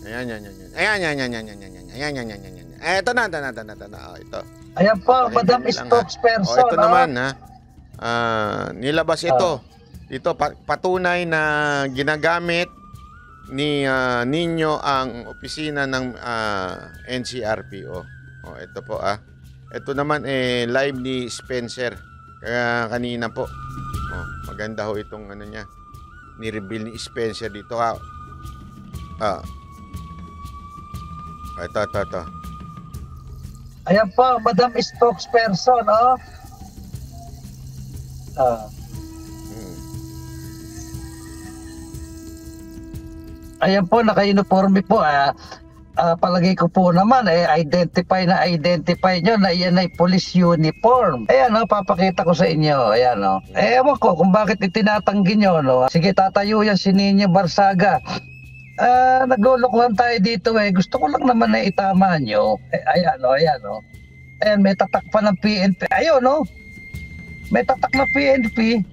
Ayan, yan, yan, yan. Ayan, yan, yan, yan, yan, yan, yan. Ayan, yan, yan, yan, yan. Ito na. Oh, ito. Ayan po, Madam Lang, Spokesperson. ito naman, ha. Nilabas ito. Ito, patunay na ginagamit ni ninyo ang opisina ng NCRPO. Ito po, Ito naman, live ni Spencer. Kaya kanina po. Maganda ho itong ano niya. Ni-reveal ni Spencer dito, Ito. Ayan po, Madam Spokesperson, Ayan po, naka-uniforme po. Palagay ko po naman, identify nyo na yan ay police uniform. Ayan, papakita ko sa inyo. Ayan, ewan ko kung bakit itinatanggi nyo, no? Sige, tatayo yan si Nino Barsaga. Naglulok lang tayo dito, Gusto ko lang naman na itama nyo. Ayan, Ayan, may tatak pa ng PNP. Ayun, may tatak na PNP.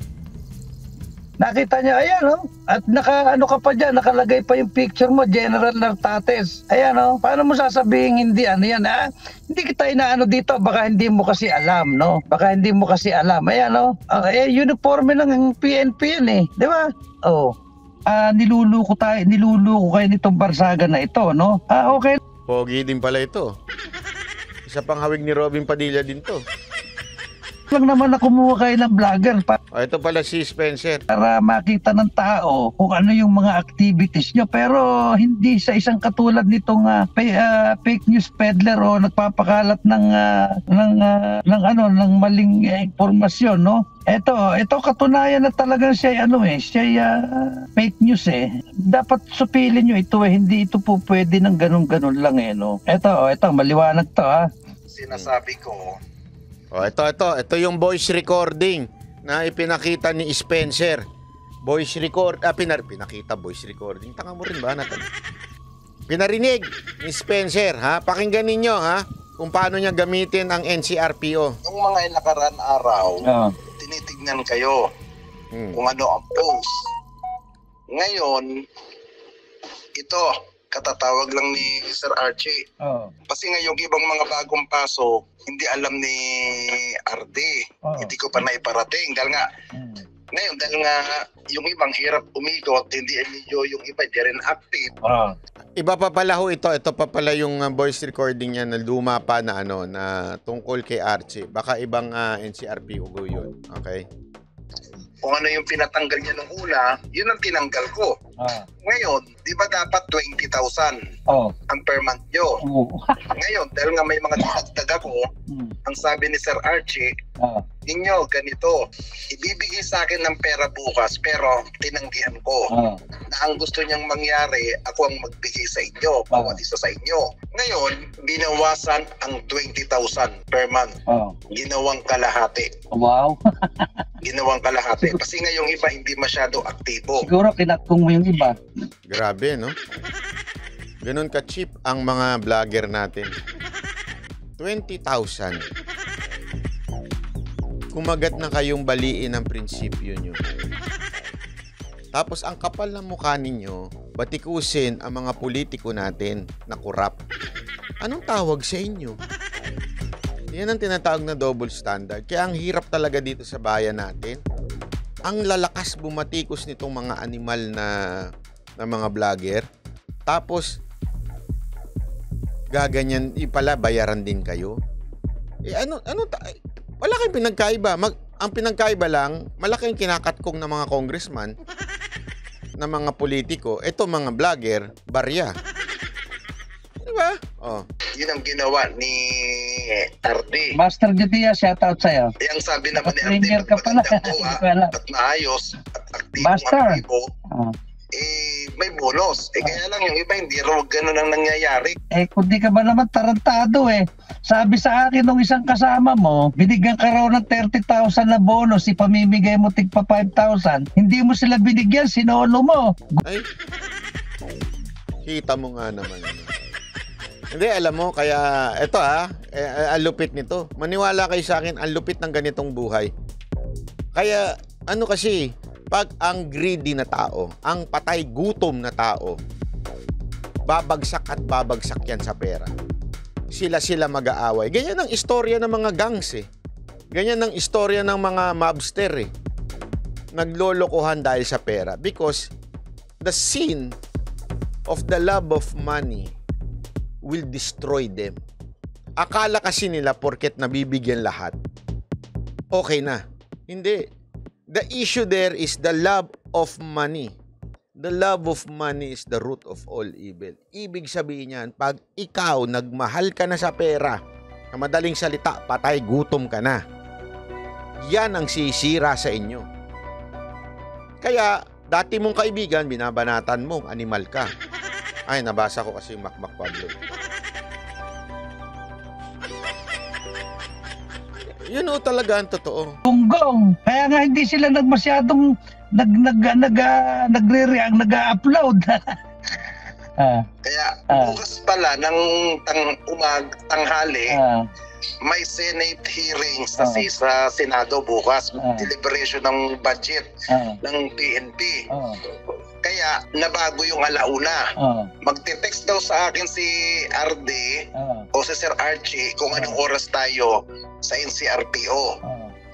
Nakita niyo, ayan, At naka-ano ka pa dyan, nakalagay pa yung picture mo, General Nartates. Ayan, Paano mo sasabihin hindi, yan, Hindi kita inaano dito, baka hindi mo kasi alam, no? Baka hindi mo kasi alam. Ayan, uniforme ng PNP yan, di ba? Niluluko kayo nitong Barsaga na ito, no? Okay. Pogi din pala ito. Isa pang hawig ni Robin Padilla din to. Lang naman na kumuha kayo ng vlogger ito pala si Spencer. Para makita ng tao kung ano yung mga activities nyo, pero hindi sa isang katulad nitong fake news peddler o nagpapakalat ng maling impormasyon, no? Ito katunayan na talagang siya fake news Dapat supilin nyo ito hindi ito po pwede ng ganun lang no. Ito maliwanag to Sinasabi ko. Ito yung voice recording na ipinakita ni Spencer. Voice record, pinakita voice recording. Tanga mo rin ba natin? Pinarinig ni Spencer, Pakinggan ninyo, kung paano niya gamitin ang NCRPO. Nung mga nakaraan araw, tinitignan kayo kung ano ang post. Ngayon, ito, katatawag lang ni Sir Archie. Kasi nga yung ibang mga bagong pasok, hindi alam ni RD. Hindi ko pa naiparating. Dahil nga, ngayon, dahil nga yung ibang hirap umikot, hindi medyo yung iba, di rin active. Iba pa pala ho ito. Ito pa pala yung voice recording niya na luma pa na na tungkol kay Archie. Baka ibang NCRPO yun. Okay? Kung ano yung pinatanggal niya nung una, yun ang tinanggal ko. Ngayon, di ba dapat 20,000 ang per month nyo? Ngayon, dahil nga may mga dinagdag ako, ang sabi ni Sir Archie, ninyo, ganito, ibibigay sa akin ng pera bukas, pero tinanggihan ko. Na ang gusto niyang mangyari, ako ang magbigay sa inyo, bawat isa sa inyo. Ngayon, binawasan ang 20,000 per month. Ginawang kalahati. Wow. Ginawang kalahati. Kasi nga yung iba hindi masyado aktibo. Siguro kinakong mo yung iba. Grabe, no? Ganun ka-cheap ang mga vlogger natin. 20,000. Kumagat na kayong baliin ang prinsipyo nyo. Tapos ang kapal ng mukha ninyo, batikusin ang mga politiko natin na korap. Anong tawag sa inyo? Yan ang tinatawag na double standard. Kaya ang hirap talaga dito sa bayan natin. Ang lalakas bumatikos nitong mga animal na mga vlogger. Tapos, gaganyan, pala bayaran din kayo. Wala kayong pinagkaiba. Ang pinagkaiba lang, malaki ang kinakatkong ng mga congressman, ng mga politiko. Ito mga vlogger, barya. Diba? Yun ang ginawa ni RD. Master Judia, shoutout sa'yo. Ang sabi naman ni RD, Trainer ka pala. at maayos, at aktibo, Master. May bonus. Kaya lang yung iba, hindi raw ganun ang nangyayari. Kung di ka ba naman tarantado Sabi sa akin nung isang kasama mo, binigyan ka raw ng 30,000 na bonus, ipamimigay mo tigpa 5,000. Hindi mo sila binigyan, sinolo mo. Ay, kita mo nga naman. Hindi, alam mo, kaya, eto ang lupit nito. Maniwala kayo sa akin, ang lupit ng ganitong buhay. Kaya, kasi, pag ang greedy na tao, ang patay gutom na tao, babagsak at babagsak yan sa pera. Sila mag-aaway. Ganyan ang istorya ng mga gangs eh. Ganyan ang istorya ng mga mobster eh. Naglolokohan dahil sa pera. Because the sin of the love of money will destroy them. Akala kasi nila porket nabibigyan lahat, okay na. Hindi. The issue there is the love of money. The love of money is the root of all evil. Ibig sabihin yan, pag ikaw nagmahal ka na sa pera, na madaling salita, patay, gutom ka na. Yan ang sisira sa inyo. Kaya, dati mong kaibigan, binabanatan mo, animal ka. Ay, nabasa ko kasi Makmak Pablo. Yun o talaga ang totoo. Tunggong. Kaya nga hindi sila masyadong nagre-react, nag-upload. Kaya bukas pala ng tanghali, may Senate hearings sa Senado bukas, deliberation ng budget ng PNP. Kaya nabago yung alauna. Magte-text daw sa akin si RD o si Sir Archie kung anong oras tayo sa NCRPO.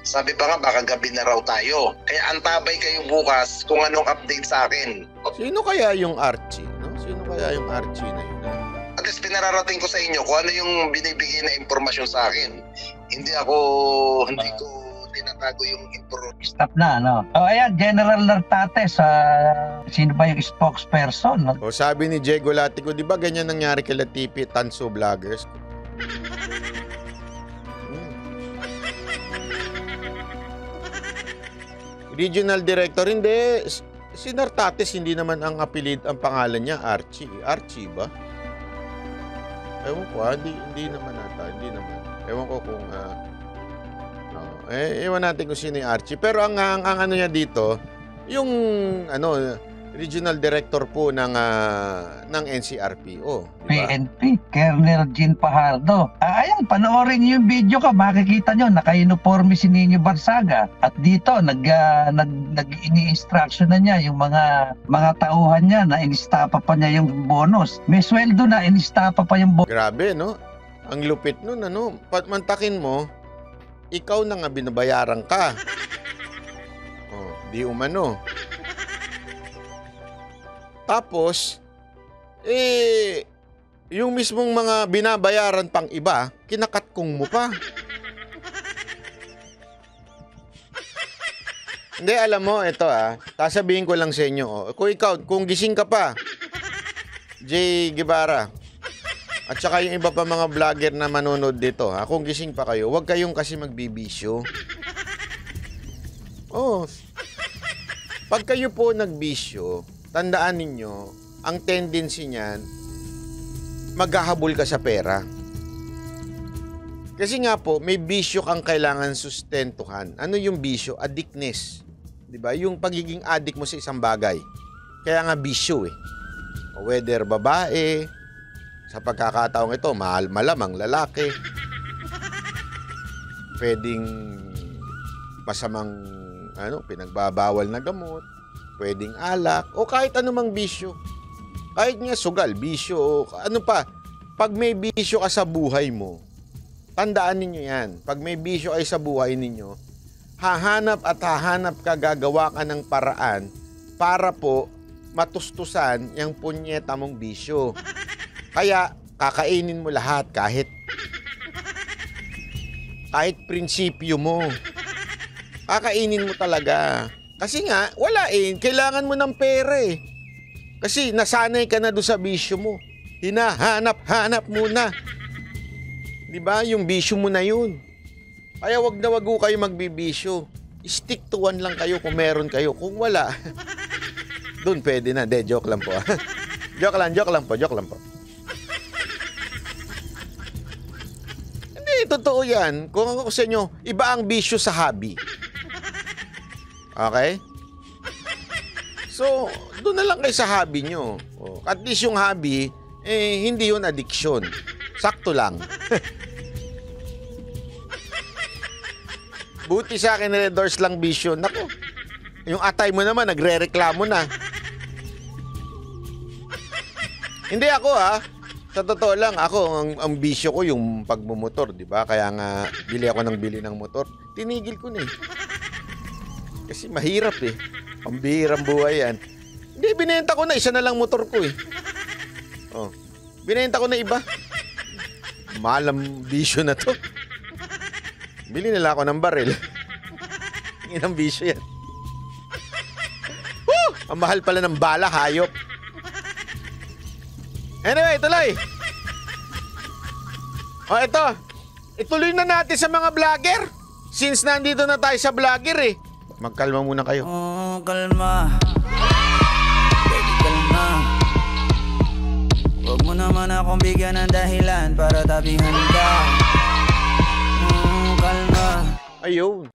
Sabi pa nga baka gabi na raw tayo. Kaya antabay kayo bukas kung anong update sa akin. Sino kaya yung Archie? No? Sino kaya yung Archie na yun? At least pinararating ko sa inyo kung ano yung binibigay na impormasyon sa akin. Hindi ko tinatago yung information. Stop na, no? Ayan, General Nartates, sino ba yung spokesperson? No? O sabi ni Diego Latico, di ba ganyan nangyari kay Latifi, Tanso Vloggers? Regional Director, hindi. Si Nartates, hindi naman ang pangalan niya, Archie. Archie ba? Ewan ko, hindi naman ata. Hindi naman. Ewan ko kung, ewan natin kung sino yung Archie. Pero ang ano niya dito, yung, Regional Director po ng NCRPO. Diba? PNP, Colonel Jean Pajardo. Ayan, panoorin niyo yung video ka, makikita nyo, naka-uniforme si Nino Barsaga. At dito, ini-instruction na niya yung mga tauhan niya na inistapa pa niya yung bonus. May sweldo na, inistapa pa yung bonus. Grabe, no? Ang lupit nun, Mantakin mo, ikaw na nga binabayaran ka. Di umano. Tapos, yung mismong mga binabayaran pang iba, kinakatkong mo pa. Hindi, alam mo, ito sasabihin ko lang sa inyo, kung gising ka pa, Jay Guevara, at saka yung iba pa mga vlogger na manonood dito, kung gising pa kayo, huwag kayong kasi magbibisyo. Pag kayo po nagbisyo, tandaan ninyo, ang tendency niyan, maghahabol ka sa pera. Kasi nga po, may bisyo kang kailangan sustentuhan. Ano yung bisyo? Addictness. Diba? Yung pagiging addict mo sa isang bagay. Kaya nga bisyo eh. Whether babae, sa pagkakataong ito, malamang lalaki. Pwedeng masamang pinagbabawal na gamot. Pwedeng alak, o kahit anumang bisyo. Kahit nga sugal, bisyo, ano pa. Pag may bisyo ka sa buhay mo, tandaan ninyo yan. Pag may bisyo ay sa buhay ninyo, hahanap ka, gagawa ka ng paraan para po matustusan yung punyeta mong bisyo. Kaya, kakainin mo lahat kahit prinsipyo mo. Kakainin mo talaga. Kasi nga, wala kailangan mo ng pera Kasi nasanay ka na doon sa bisyo mo. Hinahanap-hanap muna. Diba? Yung bisyo mo na yun. Kaya wag na wag kayo magbibisyo. Stick to one lang kayo kung meron kayo. Kung wala, doon pwede na. Joke lang po. Joke lang po. Hindi, totoo yan. Kung ako sa inyo, iba ang bisyo sa hobby. Okay? So, doon na lang kayo sa hobby nyo. At least yung hobby, hindi yun addiction. Sakto lang. Buti sa akin, Red Doors lang bisyo. Naku, yung atay mo naman, nagre-reklamo na. Hindi ako sa totoo lang, ako ang bisyo ko yung pagmumotor, di ba? Kaya nga bili ako ng motor. Tinigil ko na eh. Kasi mahirap eh. Pambihirang buhay yan. Hindi, binenta ko na. Isa na lang motor ko eh. Oh. Binenta ko na iba. Malam bisyo na to. Bili nila ako ng baril. Inang bisyo yan. Woo! Ang mahal pala ng bala, hayop. Anyway, tuloy. O, ito. Ituloy na natin sa mga vlogger. Since nandito na tayo sa vlogger eh. Magkalma muna kayo. Oh, kalma. Baby, kalma. Huwag mo naman akong bigyan ng dahilan para tabihan ka. Kalma. Ayun.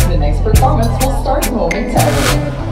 The next performance will start momentarily.